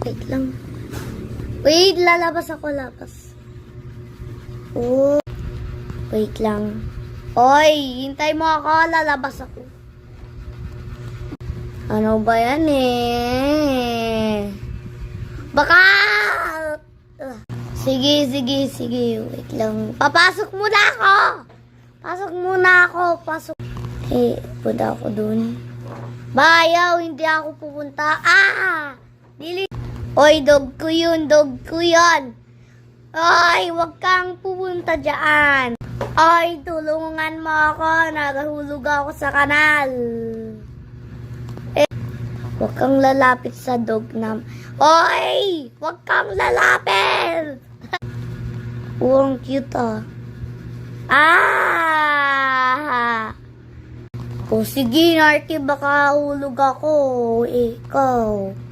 Wait lang. Wait, lalabas ako, labas. Oh. Wait lang. Oy, hintay mo ako, lalabas ako. Ano ba yan eh? Baka... Sige. Wait lang. Papasok muna ako. Pasok. Punta ako dun. Bayaw, hindi ako pupunta. Dili. Oy, dog ko yun. Oy, wag kang pupunta dyan. Oy, tulungan mo ako. Nagahulog ako sa kanal. Wag kang lalapit sa dog na... Oy! Wag kang lalapit! Ang cute O sige, Narky, baka hulog ako. Ikaw.